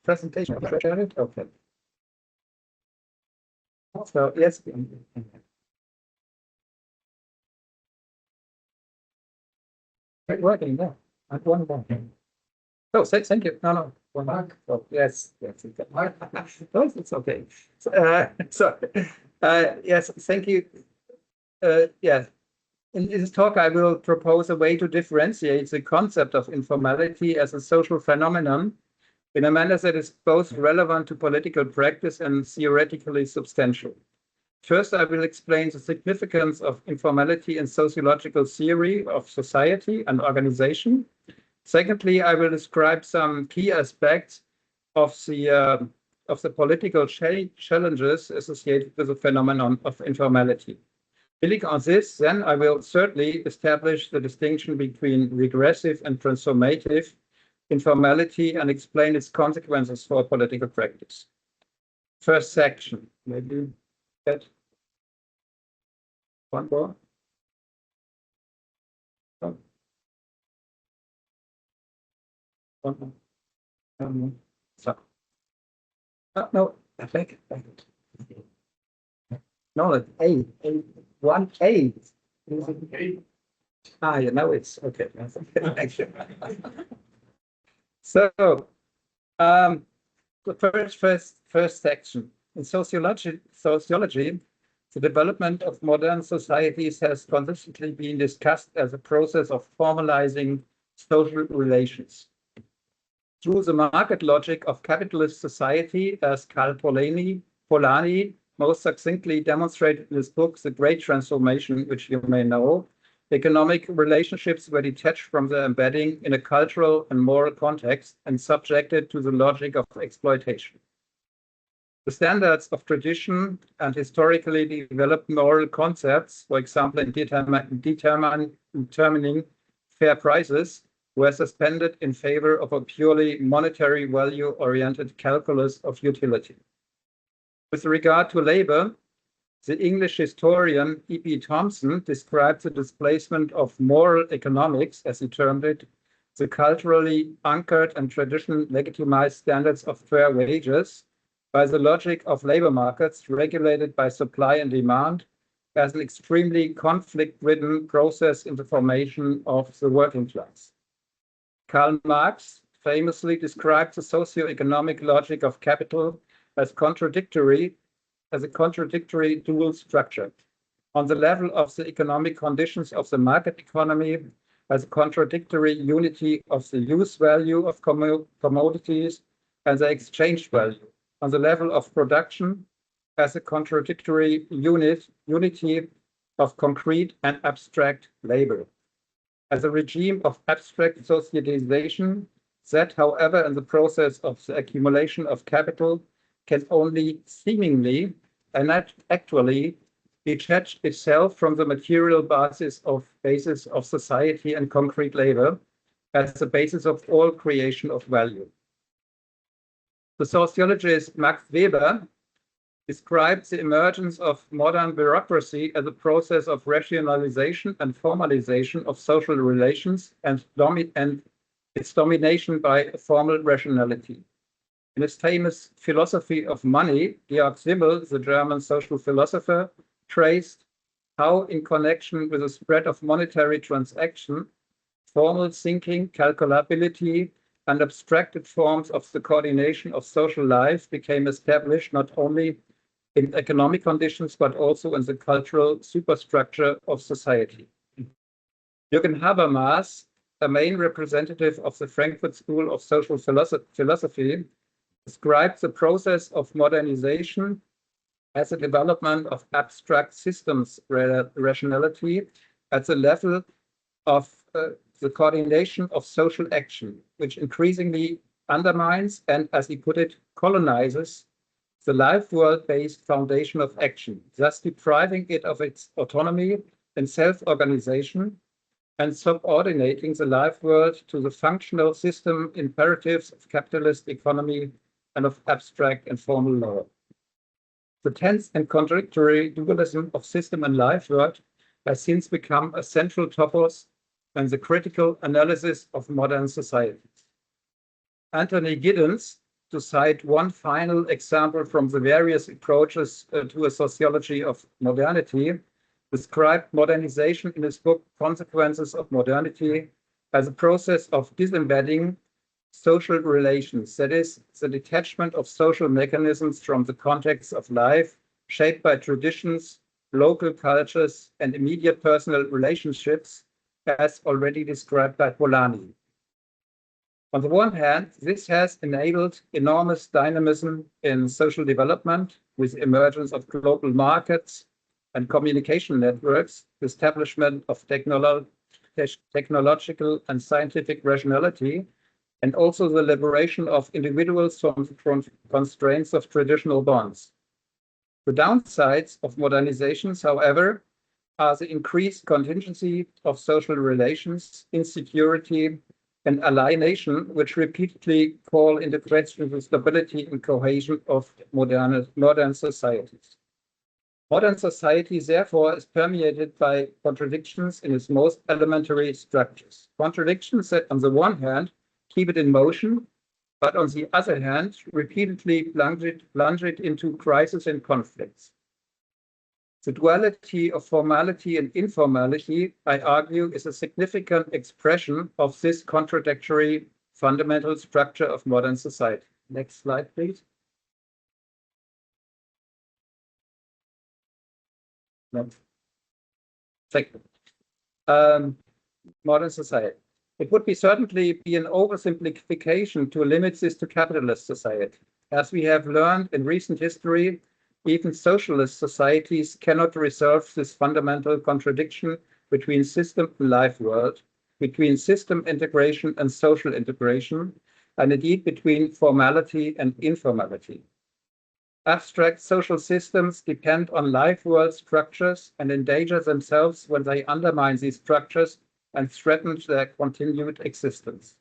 presentation. Okay. So yes. Right, working now. And one more. Oh, thank you. No. One more. Oh, yes. No, it's okay. Yes, thank you. Yes. In this talk, I will propose a way to differentiate the concept of informality as a social phenomenon in a manner that is both relevant to political practice and theoretically substantial. First, I will explain the significance of informality in sociological theory of society and organization. Secondly, I will describe some key aspects of the political challenges associated with the phenomenon of informality. Building on this, then I will thirdly establish the distinction between regressive and transformative informality and explain its consequences for political practice. First section, maybe that one more. Oh. One more. So. No, back. No, it's eight. 1-8. Yeah, now it's okay. So, the first section in sociology, the development of modern societies has consistently been discussed as a process of formalizing social relations. Through the market logic of capitalist society, as Karl Polanyi most succinctly demonstrated in his book, The Great Transformation, which you may know, economic relationships were detached from their embedding in a cultural and moral context and subjected to the logic of exploitation. The standards of tradition and historically developed moral concepts, for example, in determining fair prices, were suspended in favor of a purely monetary value-oriented calculus of utility. With regard to labor, the English historian E.P. Thompson described the displacement of moral economics, as he termed it, the culturally anchored and traditionally legitimized standards of fair wages, by the logic of labor markets regulated by supply and demand as an extremely conflict-ridden process in the formation of the working class. Karl Marx famously described the socio-economic logic of capital as a contradictory dual structure. On the level of the economic conditions of the market economy, as a contradictory unity of the use value of commodities and the exchange value. On the level of production, as a contradictory unity of concrete and abstract labor. As a regime of abstract societization that, however, in the process of the accumulation of capital, can only seemingly and not actually detach itself from the material basis of society and concrete labor as the basis of all creation of value. The sociologist Max Weber describes the emergence of modern bureaucracy as a process of rationalization and formalization of social relations and its domination by formal rationality. In his famous philosophy of money, Georg Simmel, the German social philosopher, traced how, in connection with the spread of monetary transaction, formal thinking, calculability, and abstracted forms of the coordination of social life became established not only in economic conditions, but also in the cultural superstructure of society. Jürgen Habermas, a main representative of the Frankfurt School of Social Philosophy, described the process of modernization as a development of abstract systems rationality at the level of the coordination of social action, which increasingly undermines and, as he put it, colonizes the life world-based foundation of action, thus depriving it of its autonomy and self-organization and subordinating the life world to the functional system imperatives of capitalist economy and of abstract and formal law. The tense and contradictory dualism of system and life world has since become a central topos in the critical analysis of modern societies. Anthony Giddens to cite one final example from the various approaches to a sociology of modernity, described modernization in his book Consequences of Modernity as a process of disembedding social relations, that is, the detachment of social mechanisms from the context of life, shaped by traditions, local cultures, and immediate personal relationships, as already described by Polanyi. On the one hand, this has enabled enormous dynamism in social development with the emergence of global markets and communication networks, the establishment of technological and scientific rationality, and also the liberation of individuals from constraints of traditional bonds. The downsides of modernizations, however, are the increased contingency of social relations, insecurity, and alienation, which repeatedly call into question the stability and cohesion of modern societies. Modern society, therefore, is permeated by contradictions in its most elementary structures. Contradictions that, on the one hand, keep it in motion, but on the other hand, repeatedly plunge it into crisis and conflicts. The duality of formality and informality, I argue, is a significant expression of this contradictory fundamental structure of modern society. Next slide, please. Next. Thank you. Modern society. It would certainly be an oversimplification to limit this to capitalist society. As we have learned in recent history, even socialist societies cannot resolve this fundamental contradiction between system and life world, between system integration and social integration, and indeed between formality and informality. Abstract social systems depend on life world structures and endanger themselves when they undermine these structures and threaten their continued existence.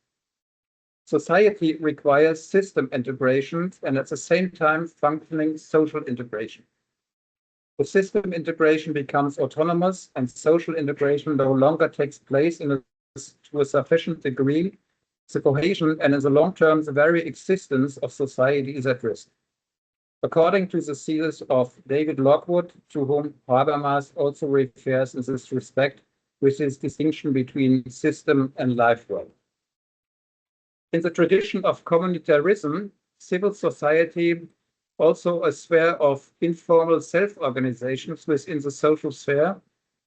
Society requires system integration and at the same time functioning social integration. The system integration becomes autonomous and social integration no longer takes place to a sufficient degree. The cohesion and in the long term, the very existence of society is at risk. According to the thesis of David Lockwood, to whom Habermas also refers in this respect, with his distinction between system and life world. In the tradition of communitarism, civil society, also a sphere of informal self-organizations within the social sphere,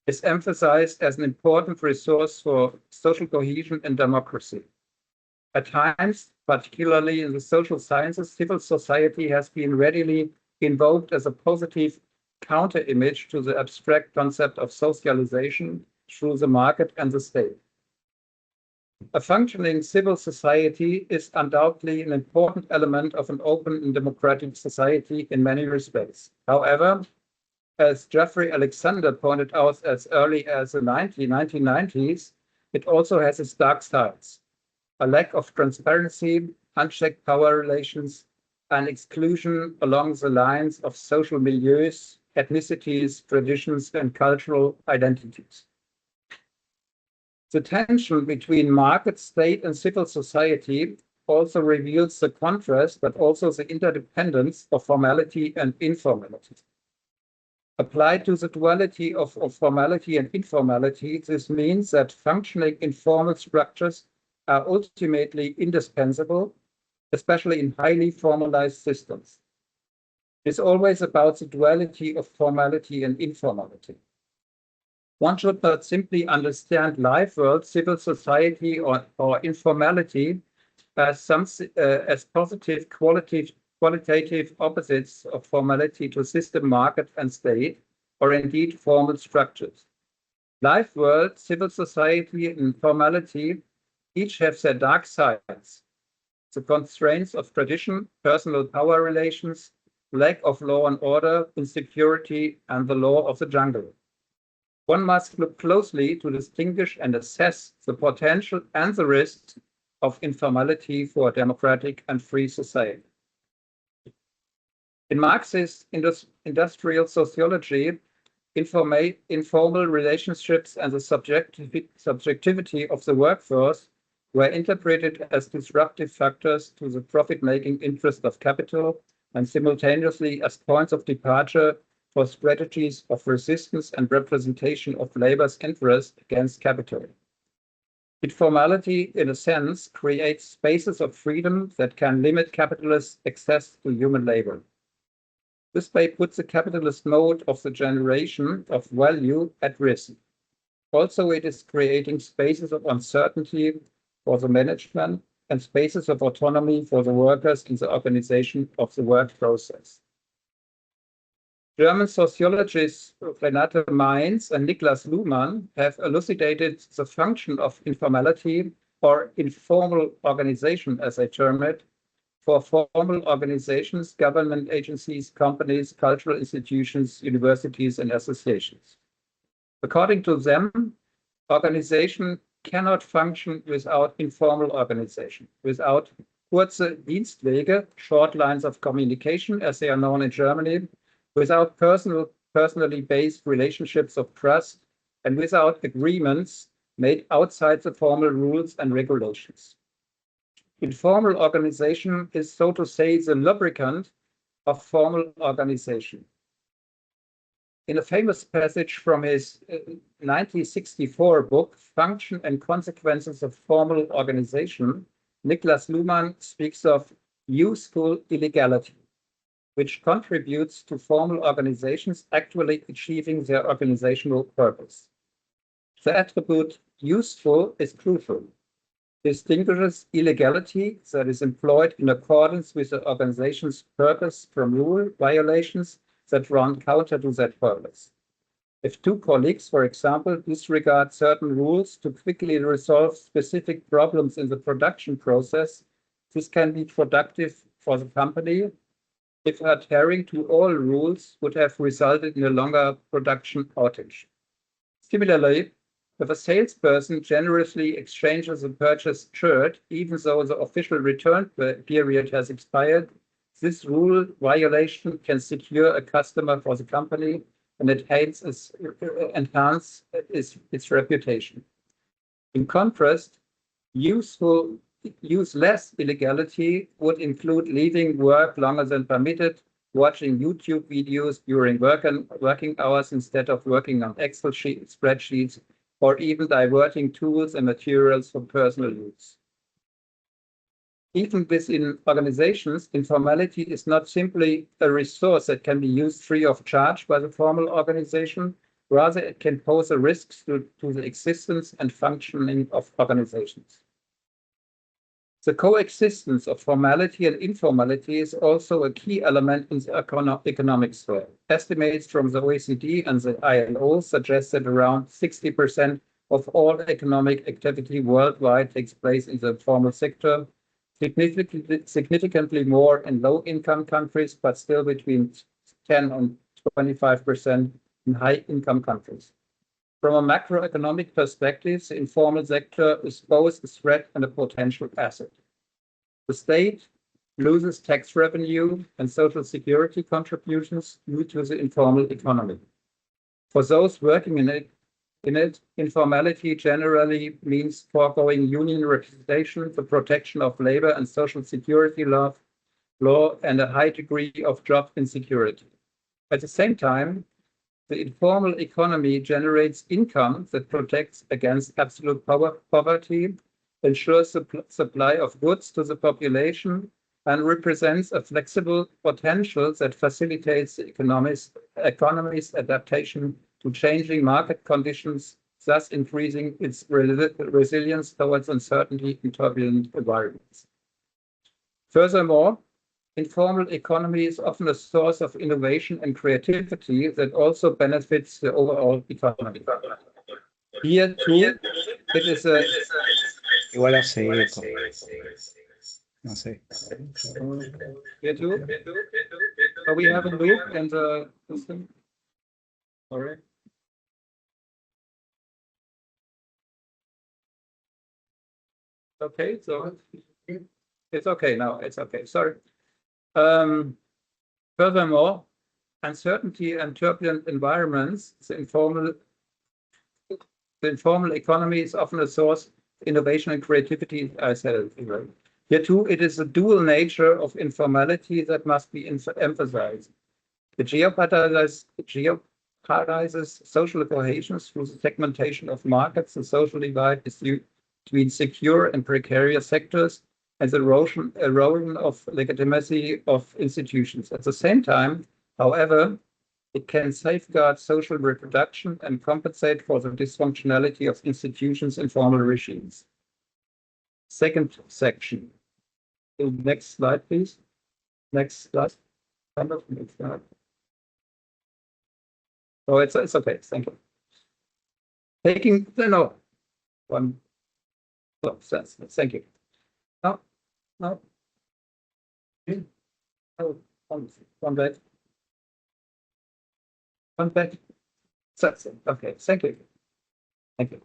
is emphasized as an important resource for social cohesion and democracy. At times, particularly in the social sciences, civil society has been readily invoked as a positive counter-image to the abstract concept of socialization through the market and the state. A functioning civil society is undoubtedly an important element of an open and democratic society in many respects. However, as Jeffrey Alexander pointed out as early as the 1990s, it also has its dark sides. A lack of transparency, unchecked power relations, and exclusion along the lines of social milieus, ethnicities, traditions, and cultural identities. The tension between market, state, and civil society also reveals the contrast, but also the interdependence of formality and informality. Applied to the duality of formality and informality, this means that functioning informal structures are ultimately indispensable, especially in highly formalized systems. It's always about the duality of formality and informality. One should not simply understand life world, civil society, or informality as positive qualitative opposites of formality to system, market, and state, or indeed formal structures. Life world, civil society, and formality each have their dark sides. The constraints of tradition, personal power relations, lack of law and order, insecurity, and the law of the jungle. One must look closely to distinguish and assess the potential and the risks of informality for a democratic and free society. In Marxist industrial sociology, informal relationships and the subjectivity of the workforce were interpreted as disruptive factors to the profit-making interest of capital and simultaneously as points of departure for strategies of resistance and representation of labor's interest against capital. Informality, in a sense, creates spaces of freedom that can limit capitalists' access to human labor. This may put the capitalist mode of the generation of value at risk. Also, it is creating spaces of uncertainty for the management and spaces of autonomy for the workers in the organization of the work process. German sociologists Renate Mainz and Niklas Luhmann have elucidated the function of informality, or informal organization as they term it, for formal organizations, government agencies, companies, cultural institutions, universities, and associations. According to them, organization cannot function without informal organization, without kurze Dienstwege, short lines of communication, as they are known in Germany, without personally based relationships of trust, and without agreements made outside the formal rules and regulations. Informal organization is, so to say, the lubricant of formal organization. In a famous passage from his 1964 book, Function and Consequences of Formal Organization, Niklas Luhmann speaks of useful illegality, which contributes to formal organizations actually achieving their organizational purpose. The attribute useful is crucial. Distinguishes illegality that is employed in accordance with the organization's purpose from rule violations that run counter to that purpose. If two colleagues, for example, disregard certain rules to quickly resolve specific problems in the production process, this can be productive for the company if adhering to all rules would have resulted in a longer production outage. Similarly, if a salesperson generously exchanges a purchased shirt, even though the official return period has expired, this rule violation can secure a customer for the company and enhance its reputation. In contrast, useless illegality would include leaving work longer than permitted, watching YouTube videos during working hours instead of working on Excel spreadsheets, or even diverting tools and materials for personal use. Even within organizations, informality is not simply a resource that can be used free of charge by the formal organization. Rather, it can pose a risk to the existence and functioning of organizations. The coexistence of formality and informality is also a key element in the economic sphere. Estimates from the OECD and the ILO suggest that around 60% of all economic activity worldwide takes place in the formal sector, significantly more in low-income countries, but still between 10 and 25% in high-income countries. From a macroeconomic perspective, the informal sector is both a threat and a potential asset. The state loses tax revenue and social security contributions due to the informal economy. For those working in it, informality generally means foregoing union representation, the protection of labor and social security law, and a high degree of job insecurity. At the same time, the informal economy generates income that protects against absolute poverty, ensures supply of goods to the population, and represents a flexible potential that facilitates the economy's adaptation to changing market conditions, thus increasing its resilience towards uncertainty in turbulent environments. Furthermore, informal economy is often a source of innovation and creativity that also benefits the overall economy. Here too, it is a... Igual a seco. No sé. Here too? So we have a loop in the system. All right. Okay, so it's okay now. It's okay. Sorry. Furthermore, uncertainty and turbulent environments, the informal economy is often a source innovation and creativity, I said it right. Here too, it is the dual nature of informality that must be emphasized. It jeopardizes social cohesion through the segmentation of markets. The social divide is between secure and precarious sectors and the erosion of legitimacy of institutions. At the same time, however, it can safeguard social reproduction and compensate for the dysfunctionality of institutions and formal regimes. Second section. Next slide, please. Next slide. Next slide. Oh, it's okay. Thank you. Taking no one. Oh, thank you. No. Oh, one back. One back. Okay. Thank you. Thank you.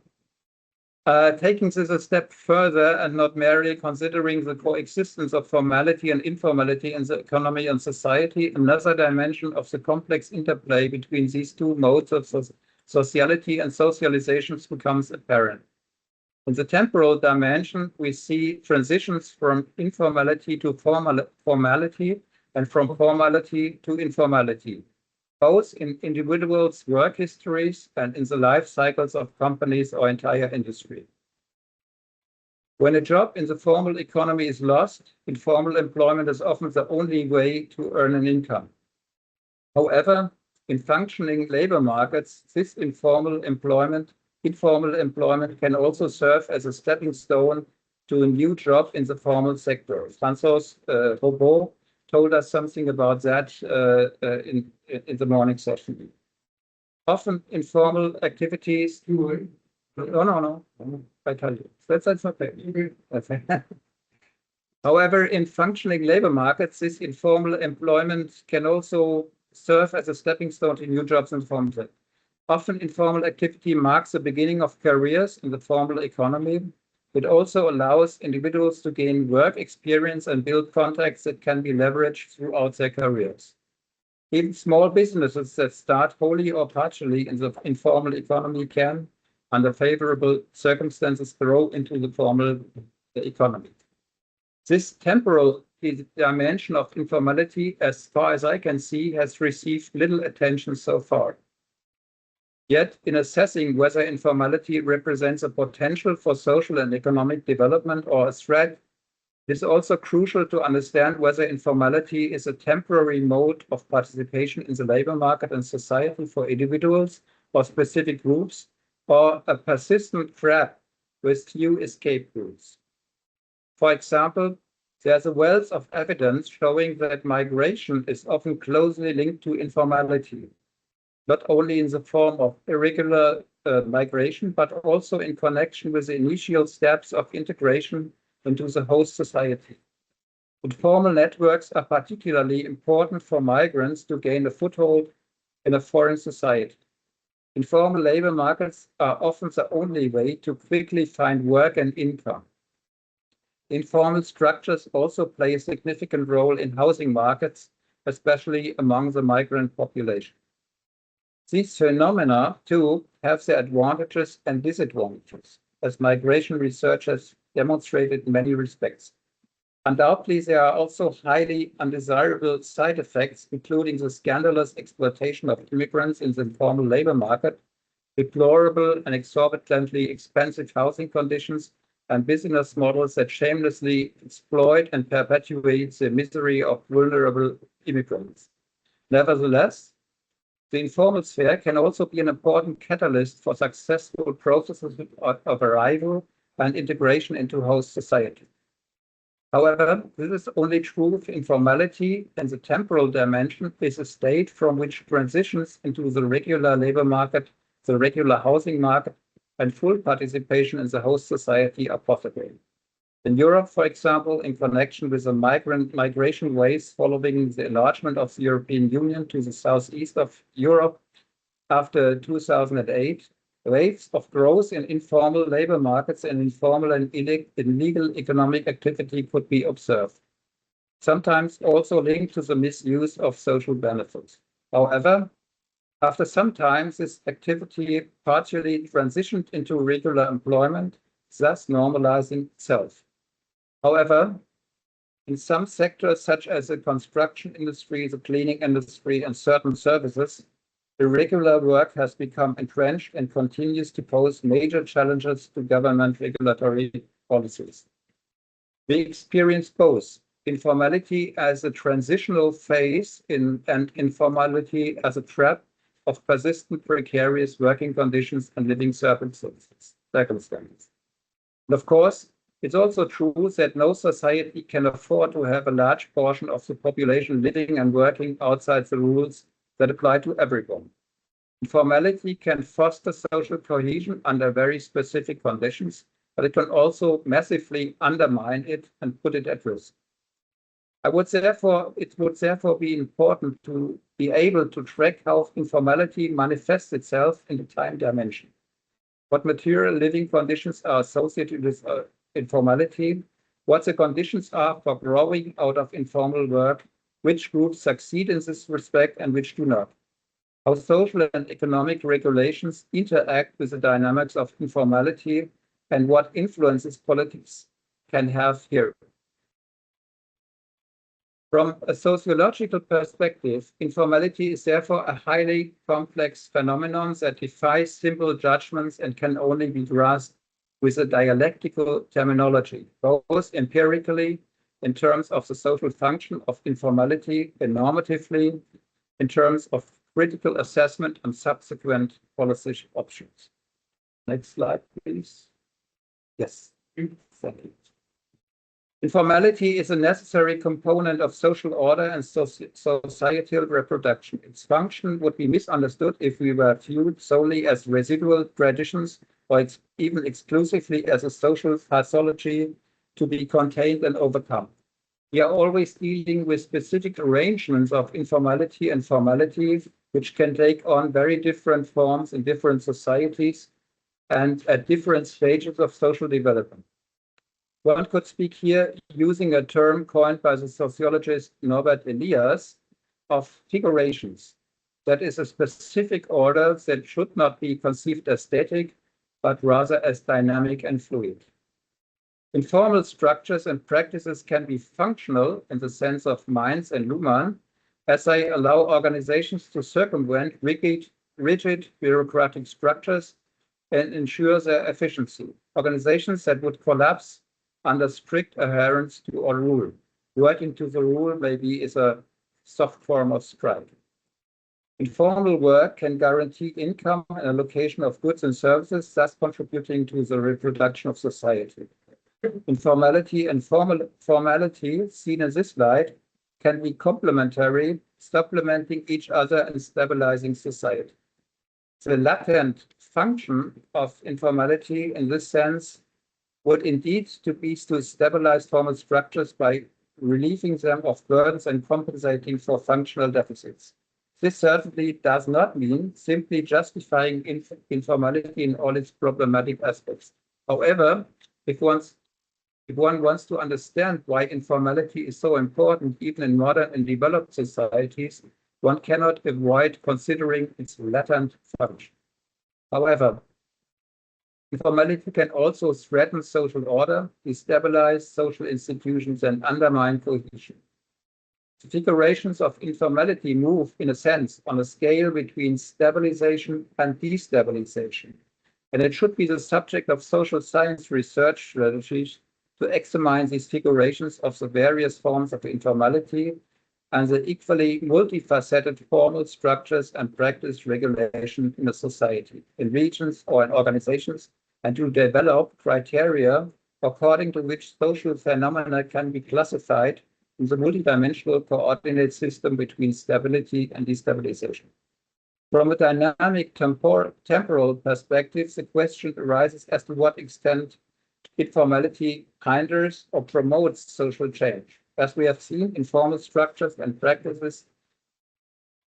Taking this a step further and not merely considering the coexistence of formality and informality in the economy and society, another dimension of the complex interplay between these two modes of sociality and socializations becomes apparent. In the temporal dimension, we see transitions from informality to formality and from formality to informality, both in individuals' work histories and in the life cycles of companies or entire industry. When a job in the formal economy is lost, informal employment is often the only way to earn an income. However, in functioning labor markets, this informal employment can also serve as a stepping stone to a new job in the formal sector. François Robot told us something about that in the morning session. Often informal activities. No. I tell you. That's okay. However, in functioning labor markets, this informal employment can also serve as a stepping stone to new jobs in the formal sector. Often informal activity marks the beginning of careers in the formal economy. It also allows individuals to gain work experience and build contacts that can be leveraged throughout their careers. Even small businesses that start wholly or partially in the informal economy can, under favorable circumstances, grow into the formal economy. This temporal dimension of informality, as far as I can see, has received little attention so far. Yet, in assessing whether informality represents a potential for social and economic development or a threat, it is also crucial to understand whether informality is a temporary mode of participation in the labor market and society for individuals or specific groups, or a persistent trap with few escape routes. For example, there's a wealth of evidence showing that migration is often closely linked to informality, not only in the form of irregular migration, but also in connection with the initial steps of integration into the host society. Informal networks are particularly important for migrants to gain a foothold in a foreign society. Informal labor markets are often the only way to quickly find work and income. Informal structures also play a significant role in housing markets, especially among the migrant population. These phenomena, too, have their advantages and disadvantages, as migration research has demonstrated in many respects. Undoubtedly, there are also highly undesirable side effects, including the scandalous exploitation of immigrants in the informal labor market, deplorable and exorbitantly expensive housing conditions, and business models that shamelessly exploit and perpetuate the misery of vulnerable immigrants. Nevertheless, the informal sphere can also be an important catalyst for successful processes of arrival and integration into host society. However, this is only true if informality in the temporal dimension is a state from which transitions into the regular labor market, the regular housing market, and full participation in the host society are possible. In Europe, for example, in connection with the migration waves following the enlargement of the European Union to the southeast of Europe after 2008, waves of growth in informal labor markets and informal and illegal economic activity could be observed, sometimes also linked to the misuse of social benefits. However, after some time, this activity partially transitioned into regular employment. thus normalizing itself. However, in some sectors, such as the construction industry, the cleaning industry, and certain services, irregular work has become entrenched and continues to pose major challenges to government regulatory policies. We experience both informality as a transitional phase and informality as a trap of persistent precarious working conditions and living circumstances. And of course, it's also true that no society can afford to have a large portion of the population living and working outside the rules that apply to everyone. Informality can foster social cohesion under very specific conditions, but it can also massively undermine it and put it at risk. It would therefore be important to be able to track how informality manifests itself in the time dimension. What material living conditions are associated with informality, what the conditions are for growing out of informal work, which groups succeed in this respect and which do not, how social and economic regulations interact with the dynamics of informality, and what influences politics can have here. From a sociological perspective, informality is therefore a highly complex phenomenon that defies simple judgments and can only be grasped with a dialectical terminology, both empirically in terms of the social function of informality and normatively in terms of critical assessment and subsequent policy options. Next slide, please. Yes, thank you. Informality is a necessary component of social order and societal reproduction. Its function would be misunderstood if we were viewed solely as residual traditions or even exclusively as a social pathology to be contained and overcome. We are always dealing with specific arrangements of informality and formality, which can take on very different forms in different societies and at different stages of social development. One could speak here using a term coined by the sociologist Norbert Elias of figurations. That is a specific order that should not be conceived as static, but rather as dynamic and fluid. Informal structures and practices can be functional in the sense of Mainz and Luhmann, as they allow organizations to circumvent rigid bureaucratic structures and ensure their efficiency. Organizations that would collapse under strict adherence to a rule. Writing to the rule maybe is a soft form of strike. Informal work can guarantee income and allocation of goods and services, thus contributing to the reproduction of society. Informality and formality, seen in this light, can be complementary, supplementing each other and stabilizing society. The latent function of informality in this sense would indeed be to stabilize formal structures by relieving them of burdens and compensating for functional deficits. This certainly does not mean simply justifying informality in all its problematic aspects. However, if one wants to understand why informality is so important, even in modern and developed societies, one cannot avoid considering its latent function. However, informality can also threaten social order, destabilize social institutions, and undermine cohesion. The figurations of informality move, in a sense, on a scale between stabilization and destabilization, and it should be the subject of social science research strategies to examine these figurations of the various forms of informality and the equally multifaceted formal structures and practice regulation in a society, in regions or in organizations, and to develop criteria according to which social phenomena can be classified in the multidimensional coordinate system between stability and destabilization. From a dynamic temporal perspective, the question arises as to what extent informality hinders or promotes social change. As we have seen, informal structures and practices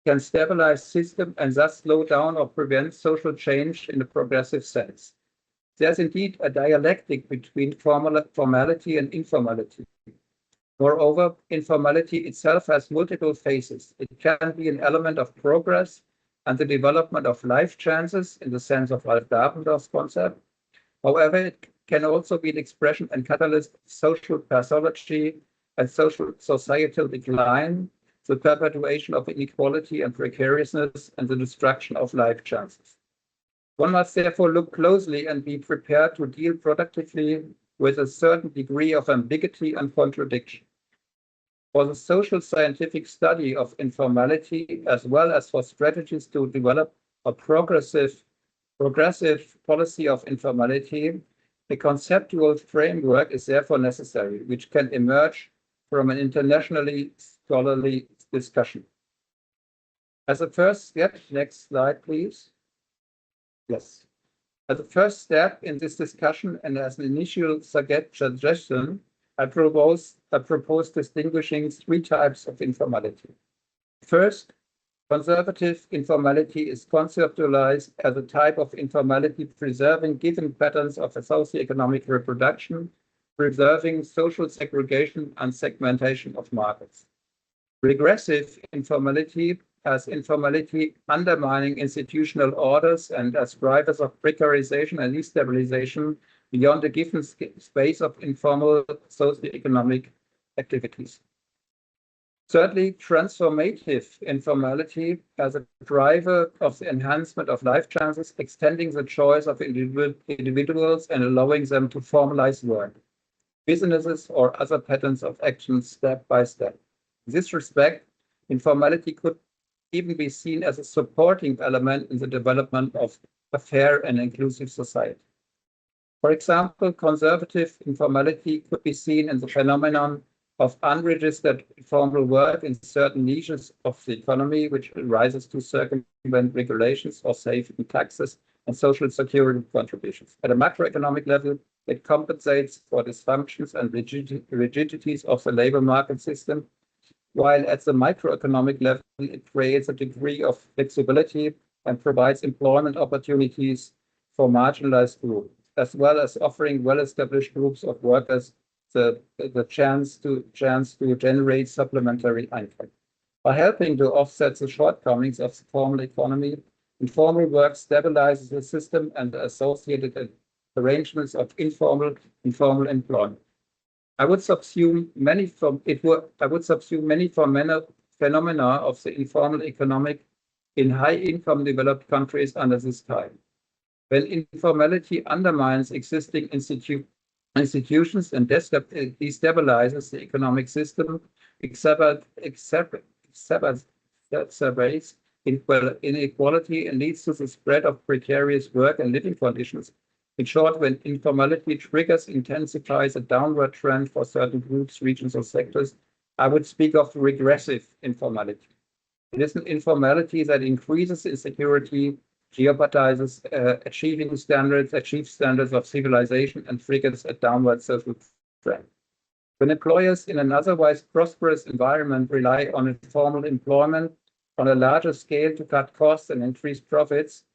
can stabilize system and thus slow down or prevent social change in a progressive sense. There's indeed a dialectic between formality and informality. Moreover, informality itself has multiple phases. It can be an element of progress and the development of life chances in the sense of Ralph Davenport's concept. However, can also be an expression and catalyst of social pathology and societal decline, the perpetuation of inequality and precariousness, and the destruction of life chances. One must therefore look closely and be prepared to deal productively with a certain degree of ambiguity and contradiction. For the social scientific study of informality, as well as for strategies to develop a progressive policy of informality, a conceptual framework is therefore necessary, which can emerge from an internationally scholarly discussion. As a first step, next slide, please. Yes. As a first step in this discussion and as an initial suggestion, I propose distinguishing three types of informality. First, conservative informality is conceptualized as a type of informality preserving given patterns of a socioeconomic reproduction, preserving social segregation and segmentation of markets. Regressive informality as informality undermining institutional orders and as drivers of precarization and destabilization beyond a given space of informal socioeconomic activities. Thirdly, transformative informality as a driver of the enhancement of life chances, extending the choice of individuals and allowing them to formalize work, businesses, or other patterns of action step by step. In this respect, informality could even be seen as a supporting element in the development of a fair and inclusive society. For example, conservative informality could be seen in the phenomenon of unregistered informal work in certain niches of the economy, which arises to circumvent regulations or save in taxes and social security contributions. At a macroeconomic level, it compensates for dysfunctions and rigidities of the labor market system, while at the microeconomic level, it creates a degree of flexibility and provides employment opportunities for marginalized groups, as well as offering well-established groups of workers the chance to generate supplementary income. By helping to offset the shortcomings of the formal economy, informal work stabilizes the system and the associated arrangements of informal employment. I would subsume many phenomena of the informal economic in high-income developed countries under this type. When informality undermines existing institutions and destabilizes the economic system, exacerbates inequality and leads to the spread of precarious work and living conditions. In short, when informality intensifies a downward trend for certain groups, regions, or sectors, I would speak of regressive informality. It is an informality that increases insecurity, jeopardizes achieves standards of civilization, and triggers a downward social trend. When employers in an otherwise prosperous environment rely on informal employment on a larger scale to cut costs and increase profits,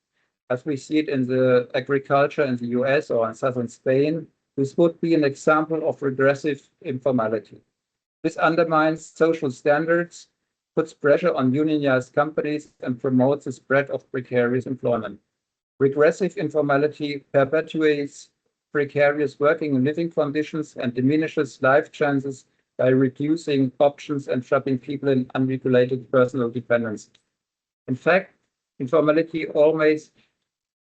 as we see it in the agriculture in the US or in southern Spain, this would be an example of regressive informality. This undermines social standards, puts pressure on unionized companies, and promotes the spread of precarious employment. Regressive informality perpetuates precarious working and living conditions and diminishes life chances by reducing options and trapping people in unregulated personal dependence. In fact, informality always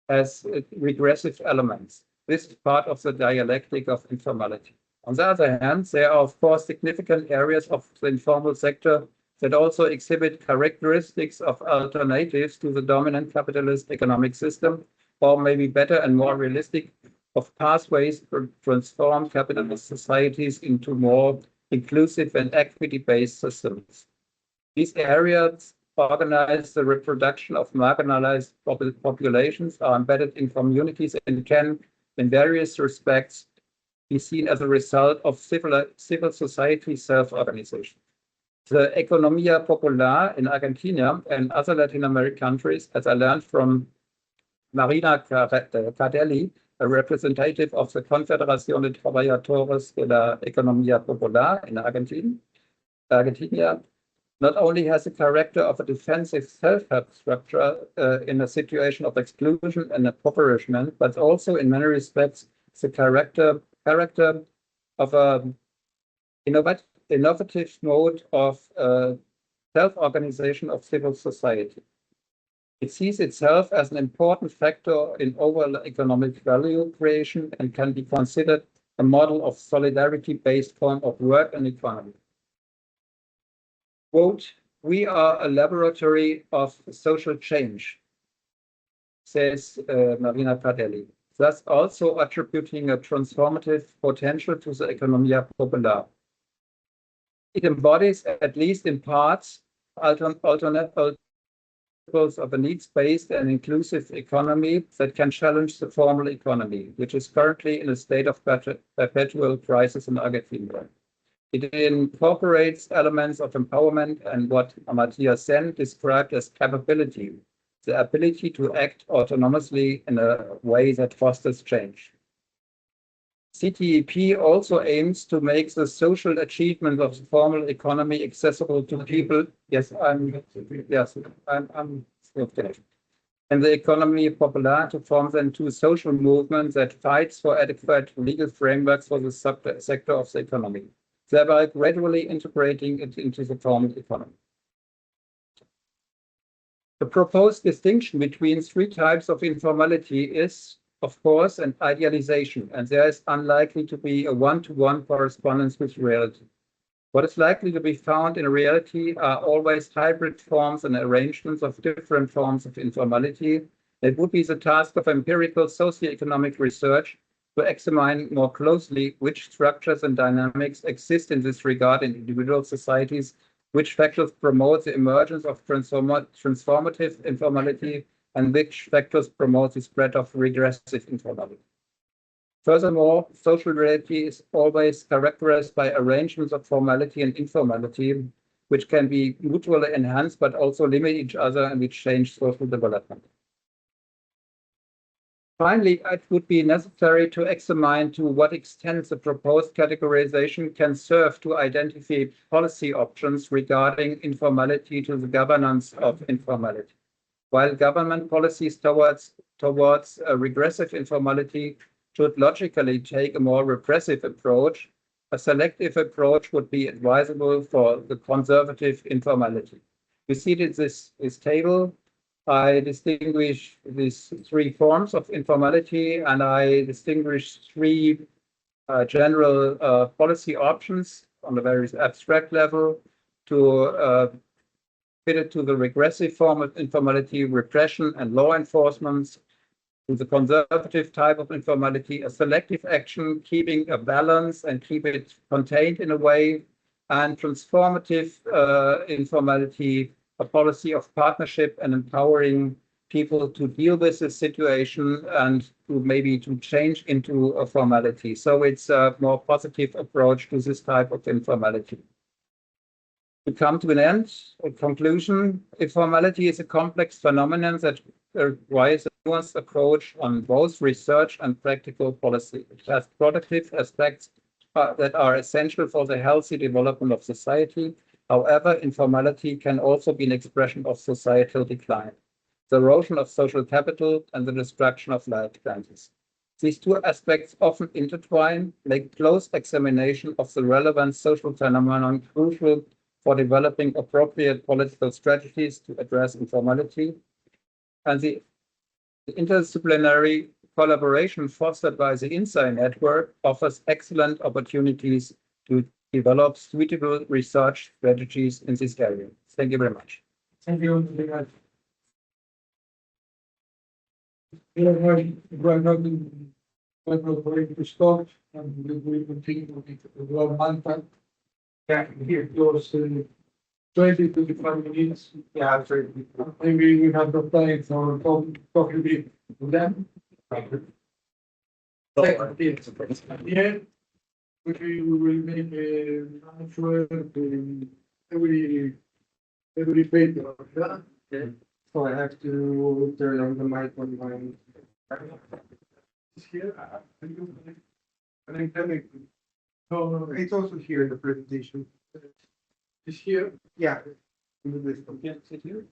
has regressive elements. This is part of the dialectic of informality. On the other hand, there are, of course, significant areas of the informal sector that also exhibit characteristics of alternatives to the dominant capitalist economic system, or maybe better and more realistic, of pathways to transform capitalist societies into more inclusive and equity-based systems. These areas organize the reproduction of marginalized populations, are embedded in communities, and can, in various respects, be seen as a result of civil society self-organization. The Economía Popular in Argentina and other Latin American countries, as I learned from Marina Cardelli, a representative of the Confederación de Trabajadores de la Economía Popular in Argentina, not only has the character of a defensive self-help structure in a situation of exclusion and impoverishment, but also in many respects the character of an innovative mode of self-organization of civil society. It sees itself as an important factor in overall economic value creation and can be considered a model of solidarity-based form of work and economy. Quote, "We are a laboratory of social change," says Marina Pradelli, thus also attributing a transformative potential to the Economia Popular. It embodies, at least in parts, alternatives of a needs-based and inclusive economy that can challenge the formal economy, which is currently in a state of perpetual crisis in Argentina. It incorporates elements of empowerment and what Amartya Sen described as capability, the ability to act autonomously in a way that fosters change. CTEP also aims to make the social achievement of the formal economy accessible to people. I'm okay. And the economy popular to form then two social movements that fights for adequate legal frameworks for the sector of the economy, thereby gradually integrating it into the formal economy. The proposed distinction between three types of informality is, of course, an idealization, and there is unlikely to be a one-to-one correspondence with reality. What is likely to be found in reality are always hybrid forms and arrangements of different forms of informality. It would be the task of empirical socioeconomic research to examine more closely which structures and dynamics exist in this regard in individual societies, which factors promote the emergence of transformative informality, and which factors promote the spread of regressive informality. Furthermore, social reality is always characterized by arrangements of formality and informality, which can be mutually enhanced but also limit each other and which change social development. Finally, it would be necessary to examine to what extent the proposed categorization can serve to identify policy options regarding informality to the governance of informality. While government policies towards a regressive informality should logically take a more repressive approach, a selective approach would be advisable for the conservative informality. You see this table. I distinguish these three forms of informality, and I distinguish three general policy options on a very abstract level to fit it to the regressive form of informality, repression and law enforcement, to the conservative type of informality, a selective action, keeping a balance and keep it contained in a way, and transformative informality, a policy of partnership and empowering people to deal with the situation and to maybe to change into a formality. So it's a more positive approach to this type of informality. To come to an end, a conclusion, informality is a complex phenomenon that requires a nuanced approach on both research and practical policy. It has productive aspects that are essential for the healthy development of society. However, informality can also be an expression of societal decline, the erosion of social capital, and the destruction of life chances. These two aspects often intertwine, make close examination of the relevant social phenomenon crucial for developing appropriate political strategies to address informality. And the interdisciplinary collaboration fostered by the INSEAI Network offers excellent opportunities to develop suitable research strategies in this area. Thank you very much. Thank you very much. We are going to start and we will continue with the one month. Yeah, here goes 20 to 25 minutes. Yeah, maybe we have the time for talking with them. Yeah. We will make a transfer to every paper. Yeah? Okay. So I have to turn on the mic on my here. No, it's also here in the presentation. Is here? Yeah. Yeah, sit here.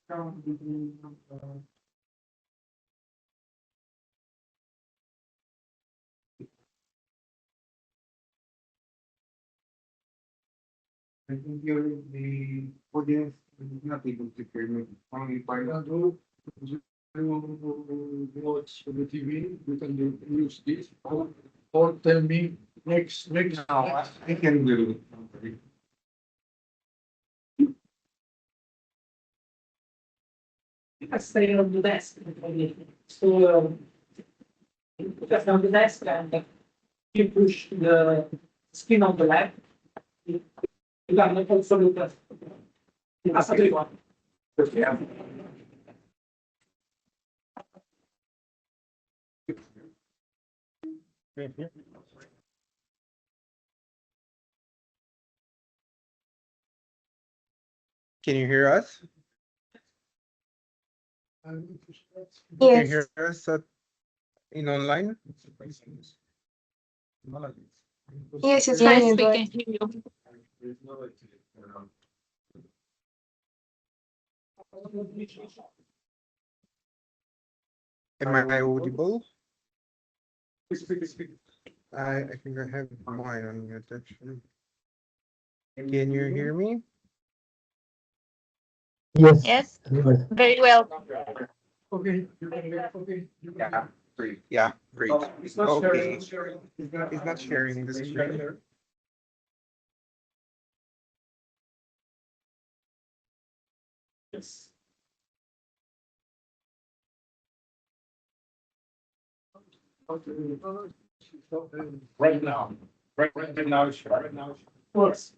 Count between, I think the audience is not able to hear me. Only by watch the TV, you can use this or tell me next. No, I can do it. Stay on the desk. So just on the desk and you push the screen on the left. You can also look at that's a good one. Yeah. Can you hear us? Can you Yes, hear us in online? yes, it's Yes, fine, we but can hear you. Am I audible? I think I have mine on mute actually. Can you hear me? Yes, very well. Okay. Okay. Yeah, great. Yeah, great. It's not Okay. sharing. It's not sharing the screen. Yes. Right now. Right now. Right now. Works.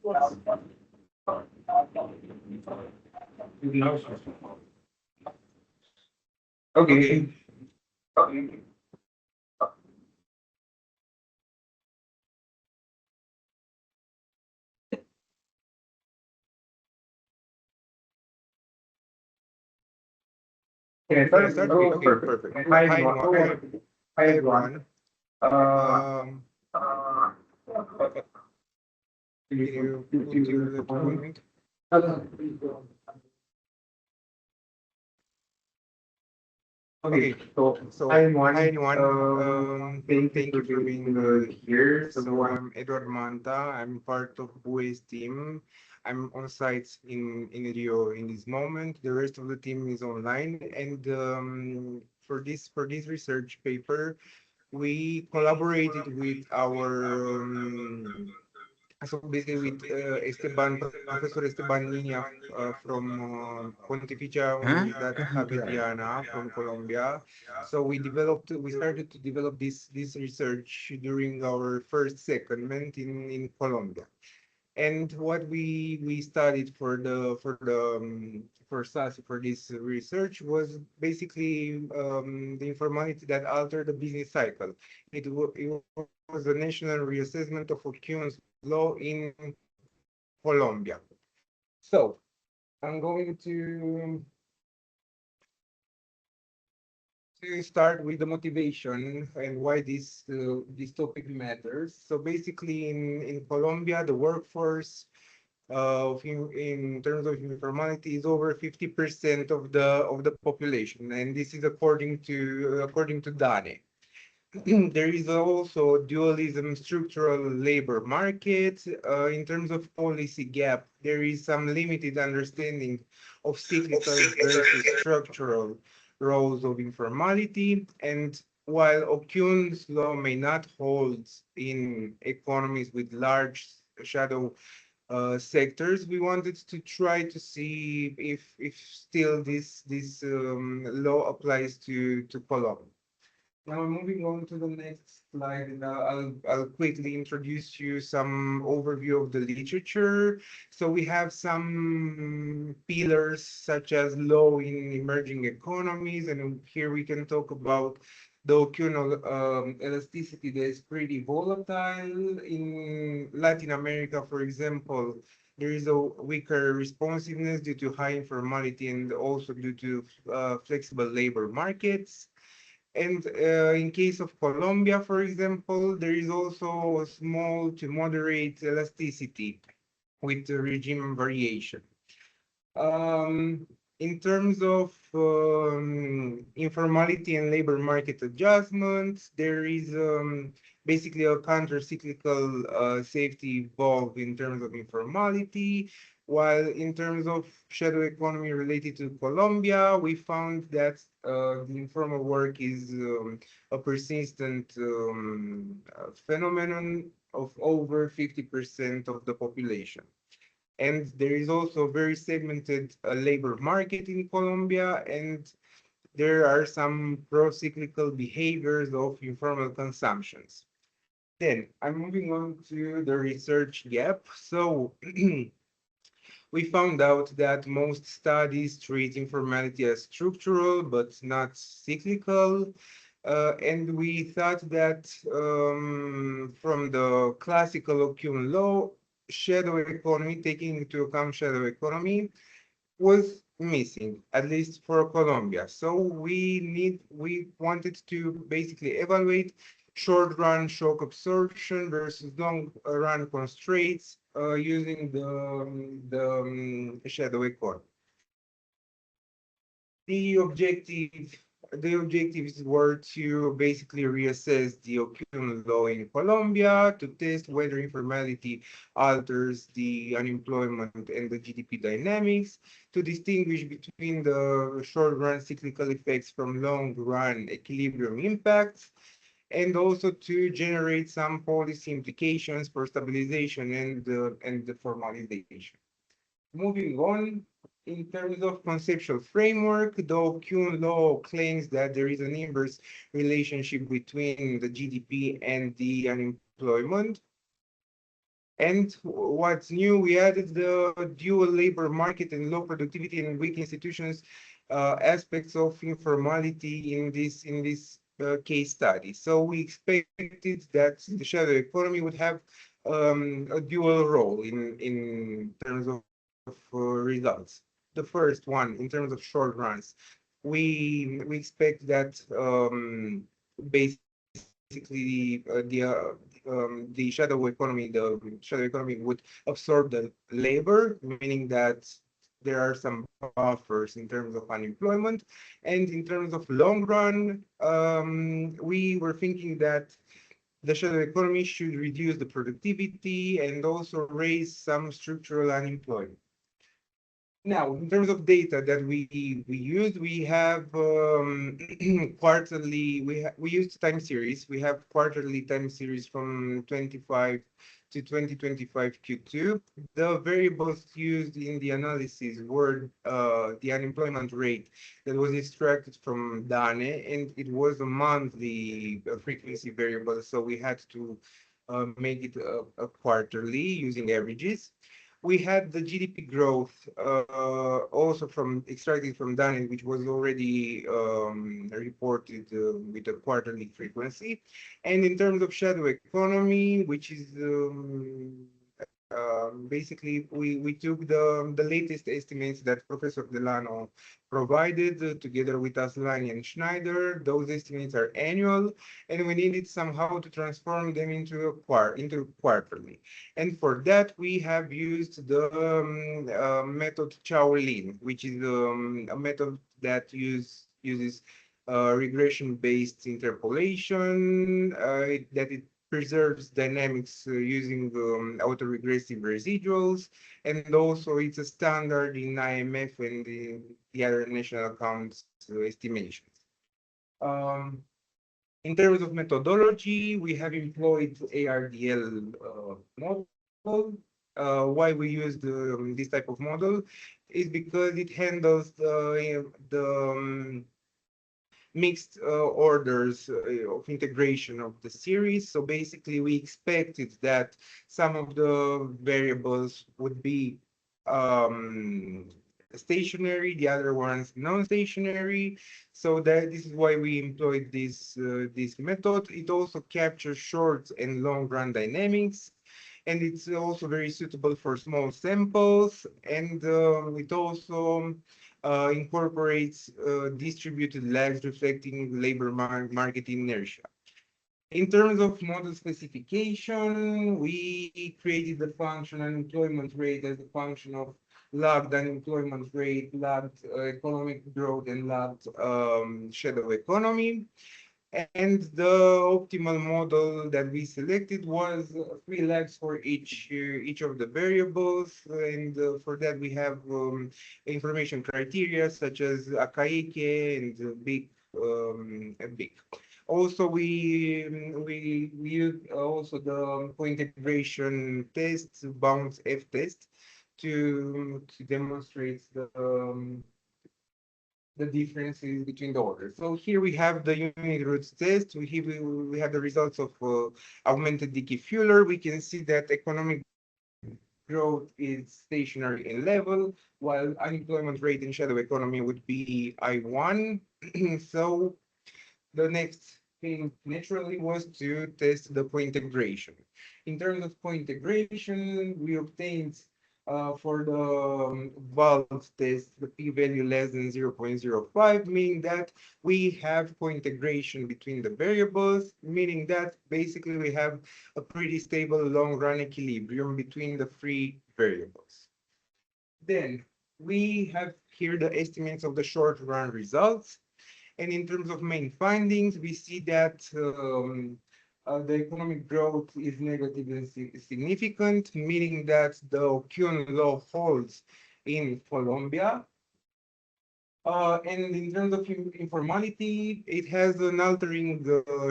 Okay. Okay, Okay, perfect. Hi everyone. Um, can you continue the point? Okay, so hi everyone. Thank you for being here. So I'm Edward Manta. I'm part of Bue's team. I'm on site in Rio in this moment. The rest of the team is online. And for this research paper, we collaborated with our so basically with Professor Esteban Niña from Pontificia Universidad Javeriana from Colombia. So we started to develop this research during our first secondment in Colombia. And what we studied for this research was basically the informality that altered the business cycle. It was a national reassessment of Okun's law in Colombia. So I'm going to start with the motivation and why this topic matters. So basically, in Colombia, the workforce in terms of informality is over 50% of the population, and this is according to DANE. There is also dualism structural labor market. In terms of policy gap, there is some limited understanding of cyclical versus structural roles of informality. And while Okun's law may not hold in economies with large shadow sectors, we wanted to try to see if still this law applies to Colombia. Now, moving on to the next slide, and I'll quickly introduce you some overview of the literature. So we have some pillars such as law in emerging economies, and here we can talk about the occasional elasticity that is pretty volatile. In Latin America, for example, there is a weaker responsiveness due to high informality and also due to flexible labor markets. And in case of Colombia, for example, there is also a small to moderate elasticity with the regime variation. In terms of informality and labor market adjustments, there is basically a counter-cyclical safety valve in terms of informality, while in terms of shadow economy related to Colombia, we found that the informal work is a persistent phenomenon of over 50% of the population. And there is also a very segmented labor market in Colombia, and there are some pro-cyclical behaviors of informal consumptions. Then I'm moving on to the research gap. So we found out that most studies treat informality as structural but not cyclical. And we thought that from the classical Occam law, shadow economy, taking into account shadow economy, was missing, at least for Colombia. So we wanted to basically evaluate short-run shock absorption versus long-run constraints using the shadow economy. The objectives were to basically reassess the Occam law in Colombia to test whether informality alters the unemployment and the GDP dynamics, to distinguish between the short-run cyclical effects from long-run equilibrium impacts, and also to generate some policy implications for stabilization and the formalization. Moving on, in terms of conceptual framework, the Occam law claims that there is an inverse relationship between the GDP and the unemployment. And what's new, we added the dual labor market and low productivity and weak institutions aspects of informality in this case study. So we expected that the shadow economy would have a dual role in terms of results. The first one, in terms of short runs, we expect that basically the shadow economy would absorb the labor, meaning that there are some buffers in terms of unemployment. And in terms of long run, we were thinking that the shadow economy should reduce the productivity and also raise some structural unemployment. Now, in terms of data that we used, we have quarterly, we used time series. We have quarterly time series from 25 to 2025 Q2. The variables used in the analysis were the unemployment rate that was extracted from DANE, and it was a monthly frequency variable, so we had to make it a quarterly using averages. We had the GDP growth also extracted from DANE, which was already reported with a quarterly frequency. And in terms of shadow economy, which is basically we took the latest estimates that Professor Delano provided together with Aslani and Schneider. Those estimates are annual, and we needed somehow to transform them into quarterly. And for that, we have used the method Chow-Lin, which is a method that uses regression-based interpolation, that it preserves dynamics using autoregressive residuals, and also it's a standard in IMF and the other national accounts estimations. In terms of methodology, we have employed ARDL model. Why we use this type of model is because it handles the mixed orders of integration of the series. So basically, we expected that some of the variables would be stationary, the other ones non-stationary. So that this is why we employed this method. It also captures short and long run dynamics, and it's also very suitable for small samples, and it also incorporates distributed lags reflecting labor market inertia. In terms of model specification, we created the function unemployment rate as a function of lagged unemployment rate, lagged economic growth, and lagged shadow economy. And the optimal model that we selected was 3 lags for each of the variables. And for that, we have information criteria such as Akaike and big. Big. Also, we used also the co-integration test, bounds F test, to demonstrate the differences between the orders. So here we have the unit roots test. We have the results of augmented Dickey-Fuller. We can see that economic growth is stationary in level, while unemployment rate in shadow economy would be I1. So the next thing naturally was to test the co-integration. In terms of co-integration, we obtained for the valve test the p-value less than 0.05, meaning that we have co-integration between the variables, meaning that basically we have a pretty stable long-run equilibrium between the three variables. Then we have here the estimates of the short-run results. And in terms of main findings, we see that the economic growth is negative and significant, meaning that the O'Kuhn law holds in Colombia. And in terms of informality, it has an altering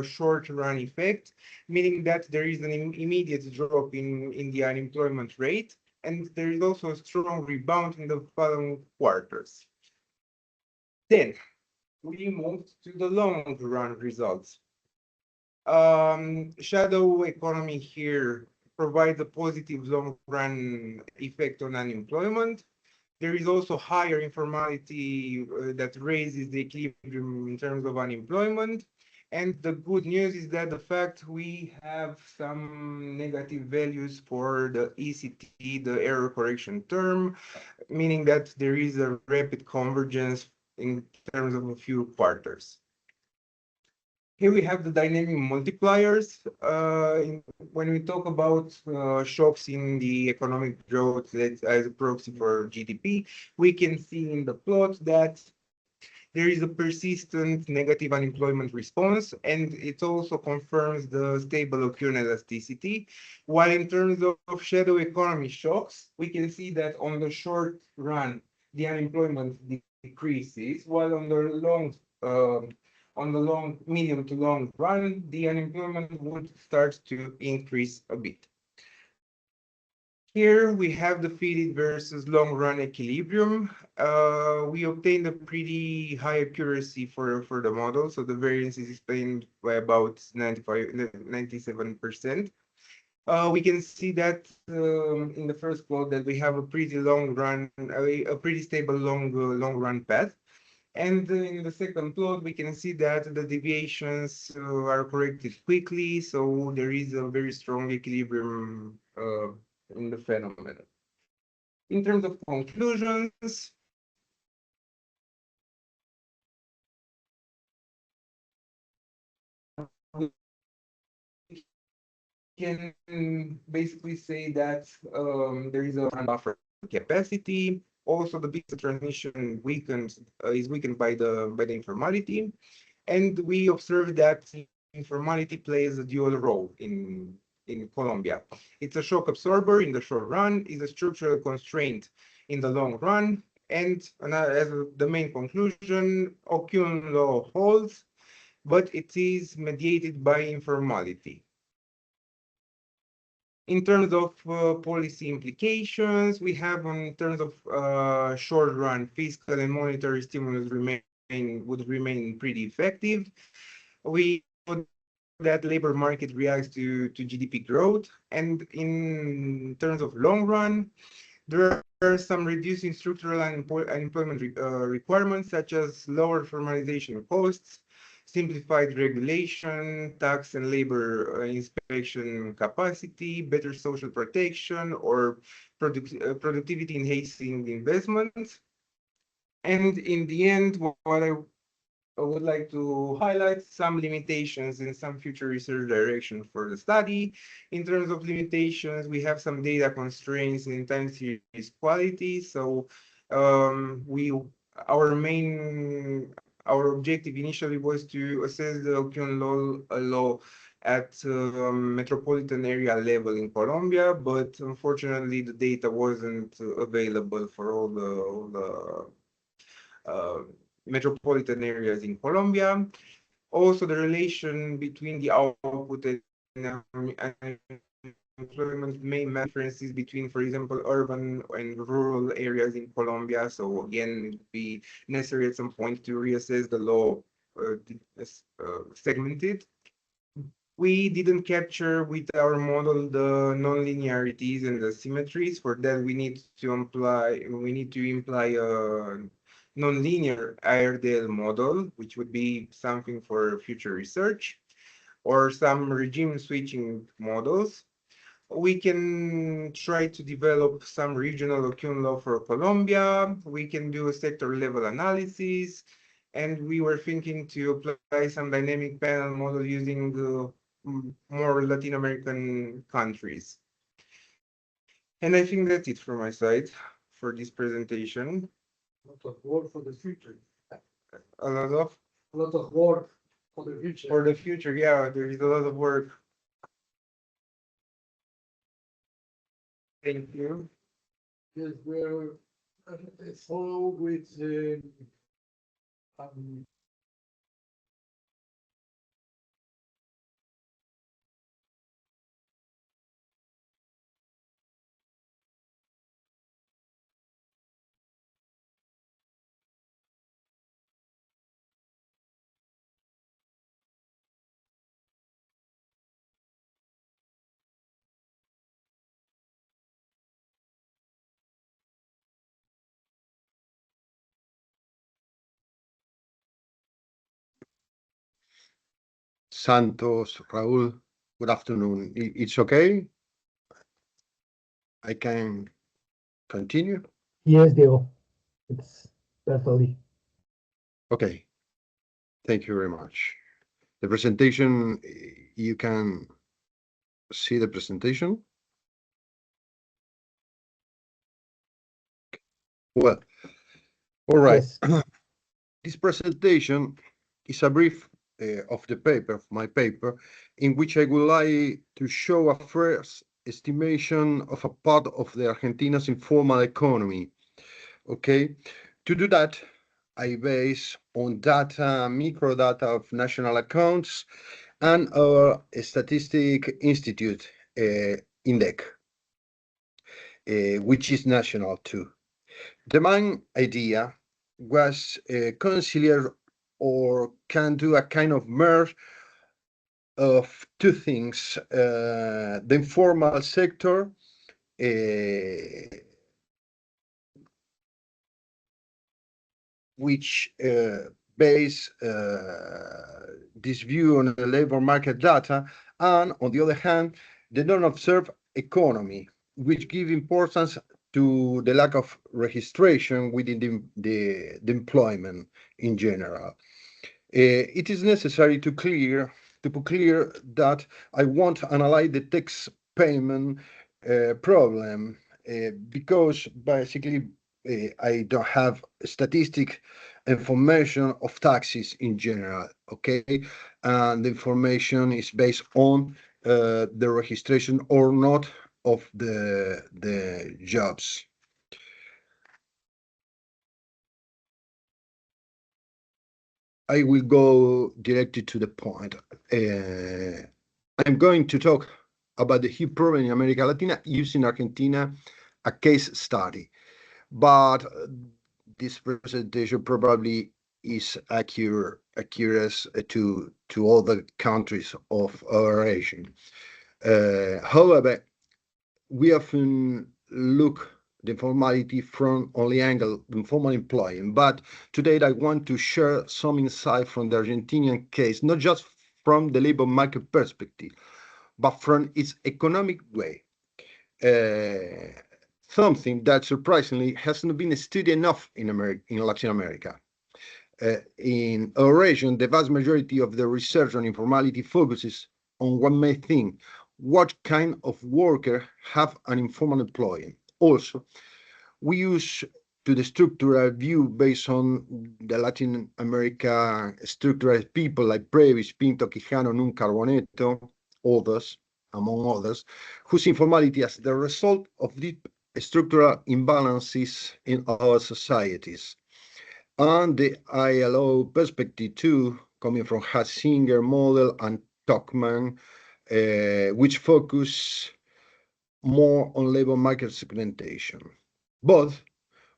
short-run effect, meaning that there is an immediate drop in the unemployment rate, and there is also a strong rebound in the following quarters. Then, we moved to the long-run results. Shadow economy here provides a positive long-run effect on unemployment. There is also higher informality that raises the equilibrium in terms of unemployment. And the good news is that the fact we have some negative values for the ECT, the error correction term, meaning that there is a rapid convergence in terms of a few quarters. Here we have the dynamic multipliers. When we talk about shocks in the economic growth as a proxy for GDP, we can see in the plot that there is a persistent negative unemployment response, and it also confirms the stable O'Kuhn elasticity. While in terms of shadow economy shocks, we can see that on the short run, the unemployment decreases, while on the medium to long run, the unemployment would start to increase a bit. Here we have the fitted versus long run equilibrium. We obtained a pretty high accuracy for the model, so the variance is explained by about 97%. We can see that in the first plot that we have a pretty long run, a pretty stable long run path. And in the second plot, we can see that the deviations are corrected quickly, so there is a very strong equilibrium in the phenomenon. In terms of conclusions, we can basically say that there is a buffer capacity. Also, the business transmission is weakened by the informality, and we observe that informality plays a dual role in Colombia. It's a shock absorber in the short run, is a structural constraint in the long run, and as the main conclusion, O'Kuhn law holds, but it is mediated by informality. In terms of policy implications, we have in terms of short run, fiscal and monetary stimulus would remain pretty effective. We know that labor market reacts to GDP growth, and in terms of long run, there are some reducing structural unemployment requirements, such as lower formalization costs, simplified regulation, tax and labor inspection capacity, better social protection, or productivity enhancing investments. And in the end, what I I would like to highlight some limitations and some future research direction for the study. In terms of limitations, we have some data constraints in time series quality. So our objective initially was to assess the opinion law at metropolitan area level in Colombia, but unfortunately the data wasn't available for all the metropolitan areas in Colombia. Also, the relation between the output and employment may make differences between, for example, urban and rural areas in Colombia. So again, it would be necessary at some point to reassess the law segmented. We didn't capture with our model the non-linearities and the symmetries. For that, we need to imply a non-linear Airedale model, which would be something for future research, or some regime switching models. We can try to develop some regional opinion law for Colombia. We can do a sector level analysis. And we were thinking to apply some dynamic panel model using more Latin American countries. And I think that's it from my side for this presentation. A lot of work for the future. A lot of work for the future. for the future, yeah, there is a lot of work. Thank you. Yes, we're follow with Santos, Raúl, good afternoon. It's okay? I can continue? Yes, Diego. It's perfectly. Okay. Thank you very much. The presentation, you can see the presentation? Well, all right. Yes. This presentation is a brief of the paper, of my paper, in which I would like to show a first estimation of a part of the Argentina's informal economy. Okay, to do that, I base on data, microdata of national accounts and our statistic institute, INDEC, which is national too. The main idea was consider or can do a kind of merge of two things, the informal sector, which base this view on the labor market data, and on the other hand, the non-observed economy, which give importance to the lack of registration within the employment in general. It is necessary to put clear that I won't analyze the tax payment problem because basically I don't have statistic information of taxes in general, okay? And the information is based on the registration or not of the jobs. I will go directly to the point. I'm going to talk about the huge problem in America Latina using Argentina, a case study. But this presentation probably is accurate to other countries of our region. However, we often look the informality from only angle informal employment, but today I want to share some insight from the Argentinian case, not just from the labor market perspective, but from its economic way. Something that surprisingly hasn't been studied enough in Latin America. In our region, the vast majority of the research on informality focuses on one main thing: what kind of worker have an informal employee. Also, we use to the structural view based on the Latin America structural people like Previs, Pinto, Quijano, Nun, Carboneto, others, among others, whose informality as the result of deep structural imbalances in our societies. And the ILO perspective too, coming from Hatzinger model and Tuckman, which focus more on labor market segmentation. But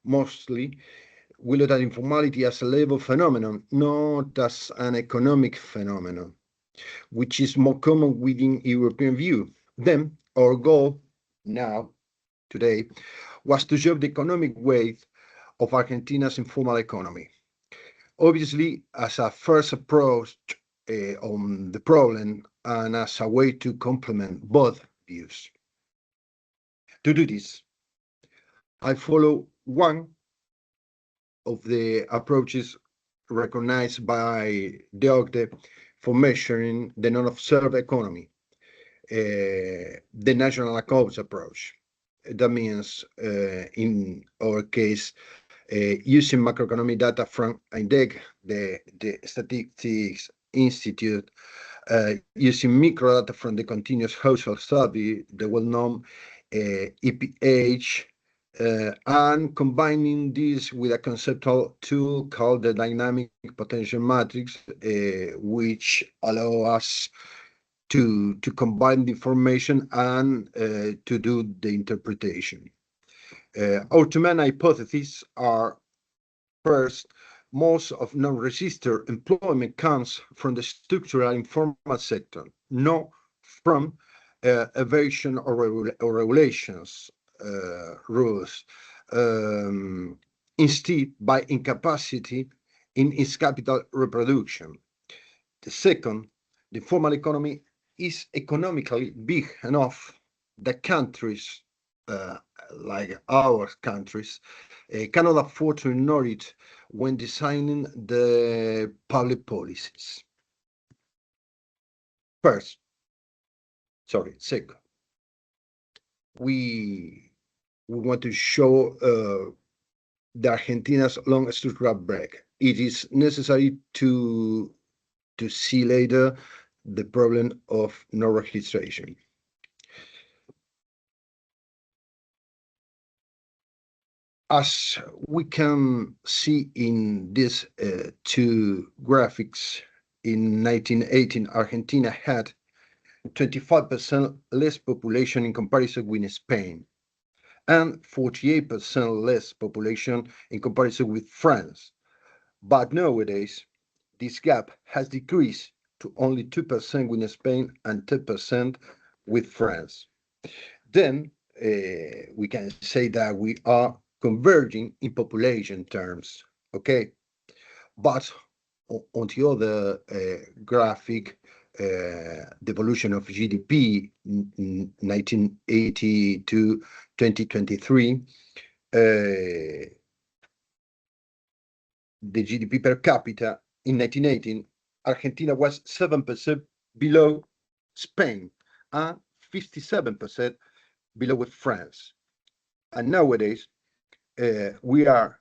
mostly, we look at informality as a labor phenomenon, not as an economic phenomenon, which is more common within European view. Then our goal now, today, was to show the economic weight of Argentina's informal economy. Obviously, as a first approach on the problem and as a way to complement both views. To do this, I follow one of the approaches recognized by the OCDE for measuring the non-observed economy, the national accounts approach. That means, in our case, using macroeconomic data from INDEC, the Statistics Institute, using microdata from the Continuous Household Study, the well-known EPH, and combining this with a conceptual tool called the dynamic potential matrix, which allow us to combine the information and to do the interpretation. Our two main hypotheses are: first, most of non-registered employment comes from the structural informal sector, not from evasion or regulations, rules, instead by incapacity in its capital reproduction. The second, the informal economy is economically big enough that countries like our countries cannot afford to ignore it when designing the public policies. Second, we want to show the Argentina's long structural break. It is necessary to see later the problem of no registration. As we can see in these two graphics, in 1918, Argentina had 25% less population in comparison with Spain, and 48% less population in comparison with France. But nowadays, this gap has decreased to only 2% with Spain and 10% with France. Then we can say that we are converging in population terms, okay? But on the other graphic, the evolution of GDP in 1980 to 2023, the GDP per capita in 1918, Argentina was 7% below Spain and 57% below with France. And nowadays, we are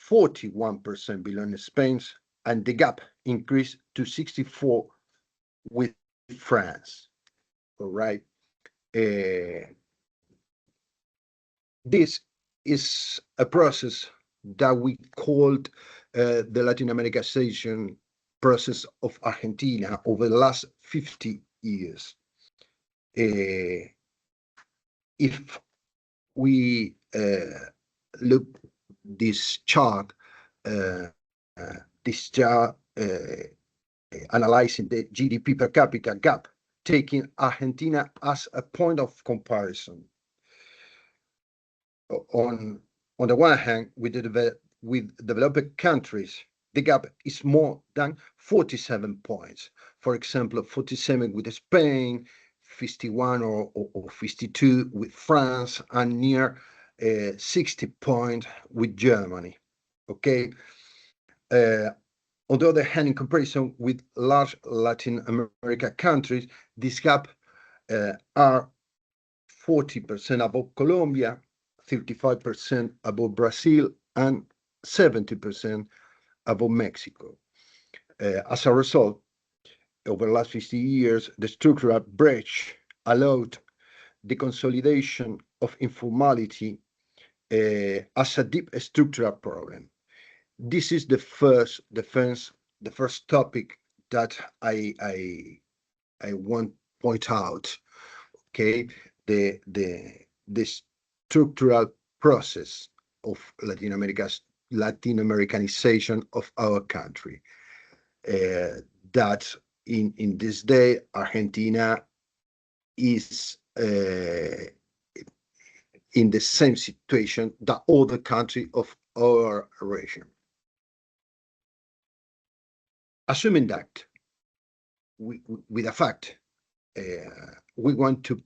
41% below Spain, and the gap increased to 64 with France. All right. This is a process that we called the Latin Americanization process of Argentina over the last 50 years. If we look this chart analyzing the GDP per capita gap, taking Argentina as a point of comparison. On the one hand, with developed countries, the gap is more than 47 points. For example, 47 with Spain, 51 or 52 with France, and near 60 points with Germany. Okay. On the other hand, in comparison with large Latin America countries, this gap are 40% above Colombia, 35% above Brazil, and 70% above Mexico. As a result, over the last 50 years, the structural breach allowed the consolidation of informality as a deep structural problem. This is the first topic that I want to point out. Okay, the structural process of Latin Americanization of our country. That in this day, Argentina is in the same situation that other countries of our region. Assuming that, with a fact, we want to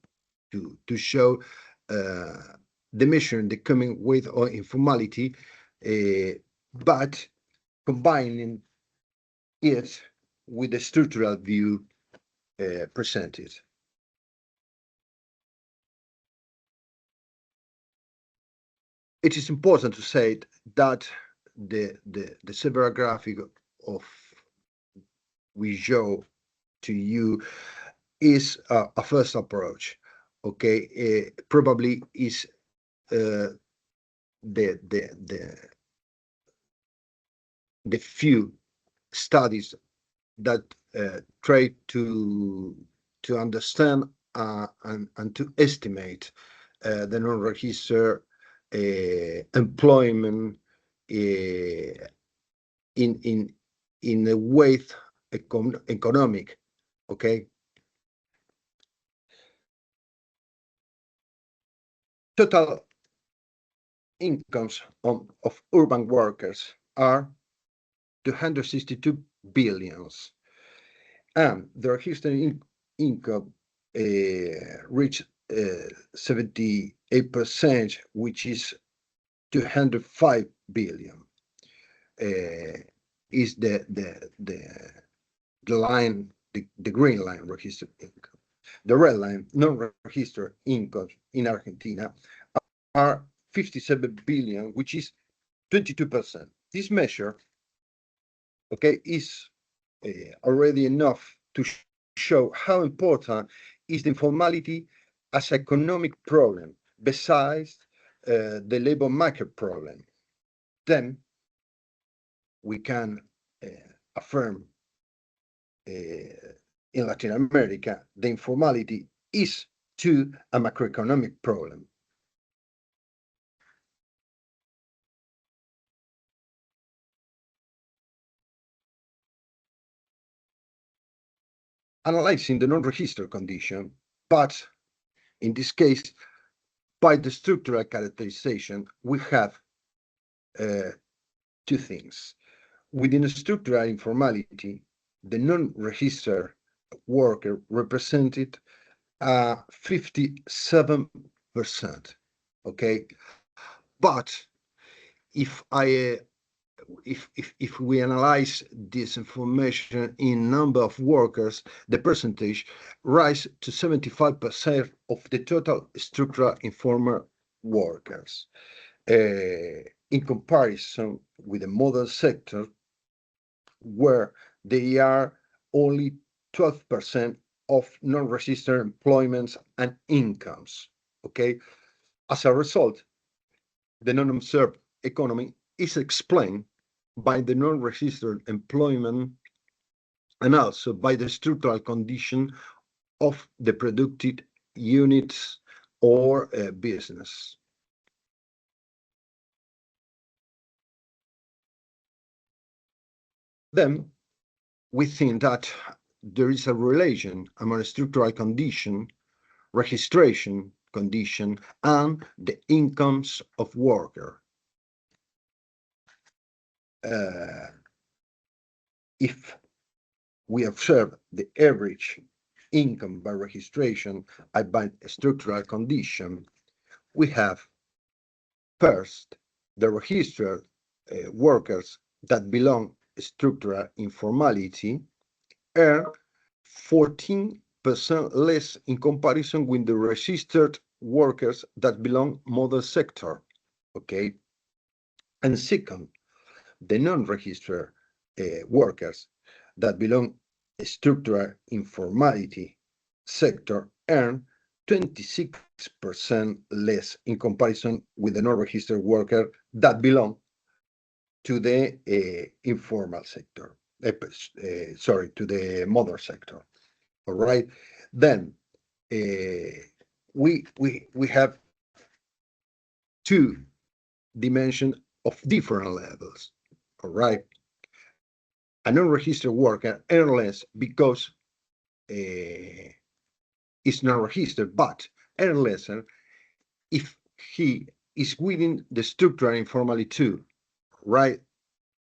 show the measure in the coming with or informality, but combining it with the structural view presented. It is important to say that the several graphic of we show to you is a first approach. Okay, probably is the few studies that try to understand and to estimate the non-registered employment in a weight economic. Okay, total incomes of urban workers are 262 billions, and the registered income reached 78%, which is 205 billion. Is the line, the green line, registered income. The red line, non-registered income in Argentina, are 57 billion, which is 22%. This measure, okay, is already enough to show how important is the informality as an economic problem besides the labor market problem. Then we can affirm in Latin America, the informality is too a macroeconomic problem. Analyzing the non-registered condition, but in this case, by the structural characterization, we have two things. Within the structural informality, the non-registered worker represented 57%. Okay, but if we analyze this information in number of workers, the percentage rise to 75% of the total structural informal workers. In comparison with the model sector, where they are only 12% of non-registered employments and incomes. Okay, as a result, the non-observed economy is explained by the non-registered employment and also by the structural condition of the productive units or business. Then we think that there is a relation among structural condition, registration condition, and the incomes of worker. If we observe the average income by registration and by structural condition, we have first the registered workers that belong structural informality earn 14% less in comparison with the registered workers that belong model sector. Okay. And second, the non-registered workers that belong structural informality sector earn 26% less in comparison with the non-registered worker that belong to the informal sector. Sorry, to the mother sector. All right. Then we have two dimensions of different levels. All right. A non-registered worker earns less because it's not registered, but earn lesser if he is within the structural informality too, right?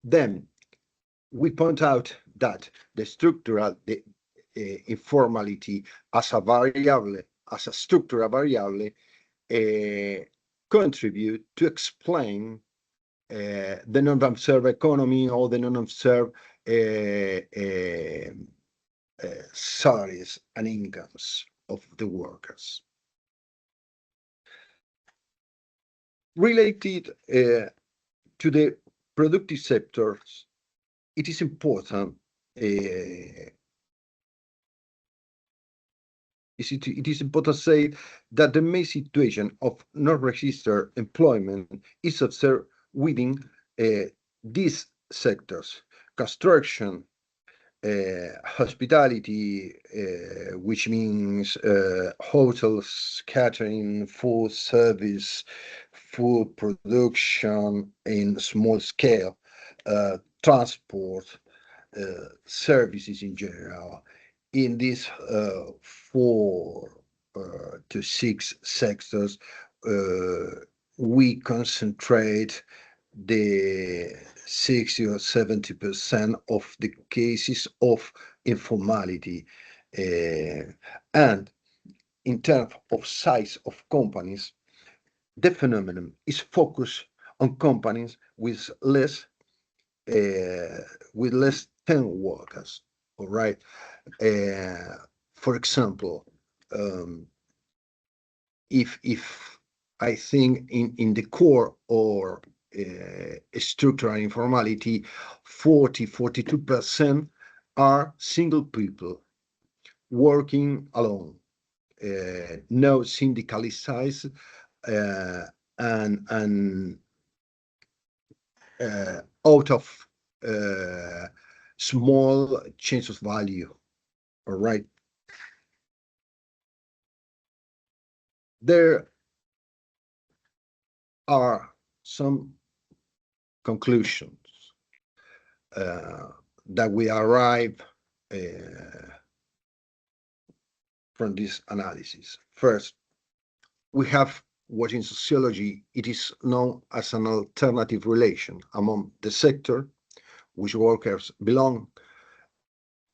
Then we point out that the structural informality as a variable, as a structural variable, contribute to explain the non-observed economy or the non-observed salaries and incomes of the workers. Related to the productive sectors, it is important it is important to say that the main situation of non-registered employment is observed within these sectors: construction, hospitality, which means hotels, catering, food service, food production in small scale, transport, services in general. In these 4 to 6 sectors, we concentrate the 60 or 70% of the cases of informality. And in terms of size of companies, the phenomenon is focused on companies with less 10 workers. All right. For example, if I think in the core or structural informality, 42% are single people working alone, no syndicalized, and out of small chains of value. All right. There are some conclusions that we arrive from this analysis. First, we have what in sociology it is known as an alternative relation among the sector which workers belong,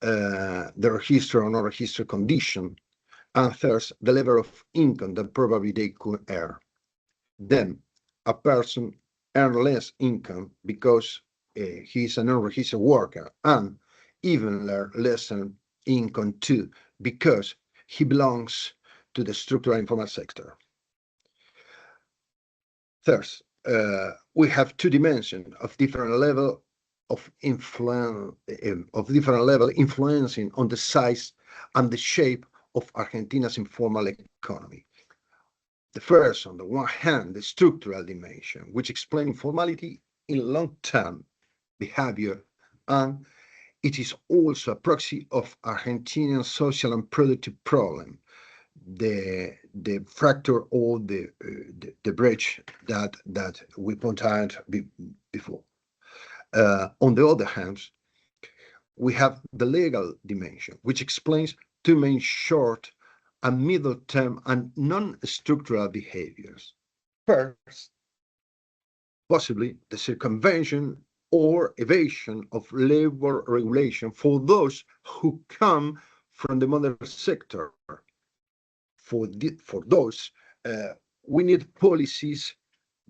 the registered or non-registered condition, and third, the level of income that probably they could earn. Then a person earns less income because he is a non-registered worker, and even less income too because he belongs to the structural informal sector. Third, we have 2 dimensions of different level of influence, influencing on the size and the shape of Argentina's informal economy. The first, on the one hand, the structural dimension, which explains informality in long-term behavior, and it is also a proxy of Argentinian social and productive problem, the fracture or the bridge that we pointed out before. On the other hand, we have the legal dimension, which explains 2 main short and middle term and non-structural behaviors. First, possibly the circumvention or evasion of labor regulation for those who come from the mother sector. For those, we need policies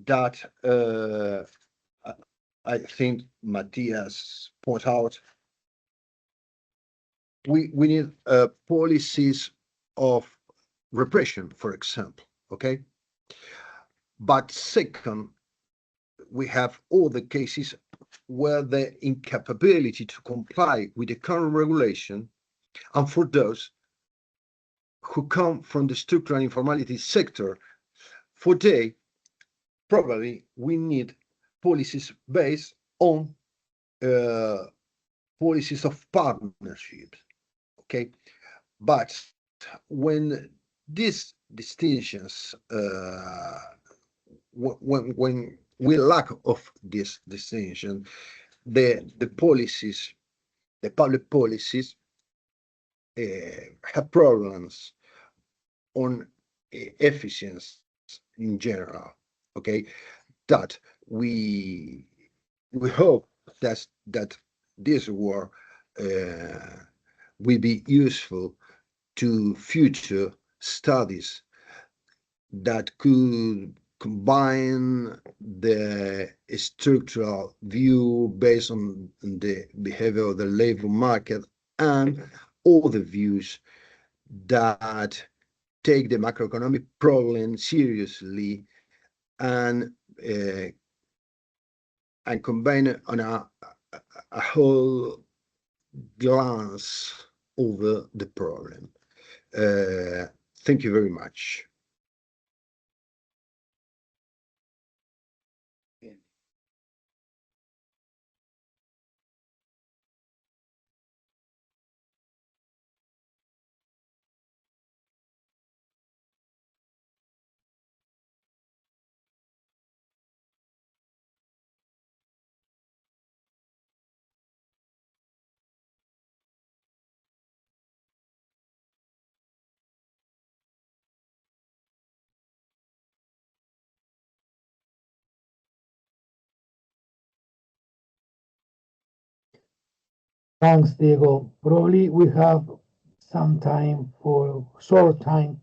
that I think Matthias point out, we need policies of repression, for example, okay? But second, we have all the cases where the incapability to comply with the current regulation, and for those who come from the structural informality sector, for they, probably we need policies based on policies of partnerships, okay? But when these distinctions, when we lack of this distinction, the policies, the public policies have problems on efficiency in general, okay? That we hope that this work will be useful to future studies that could combine the structural view based on the behavior of the labor market and all the views that take the macroeconomic problem seriously and combine it on a whole glance over the problem. Thank you very much. Thanks, Diego. Probably we have some time for short time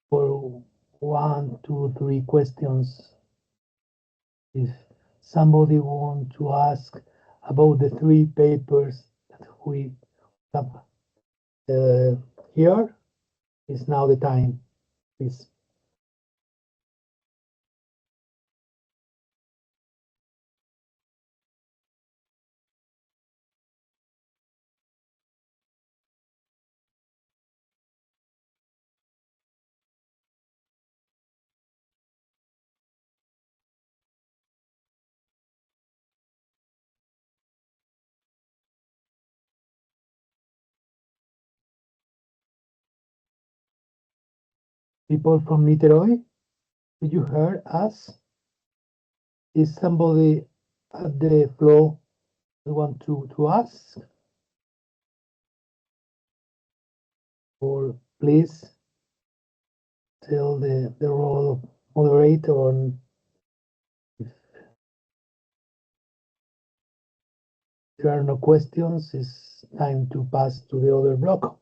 for 1, 2, 3 questions. If somebody want to ask about the 3 papers that we have here, is now the time, please. People from Niteroi, did you hear us? Is somebody at the floor who want to ask? Or please tell the role of moderator on if there are no questions, it's time to pass to the other block.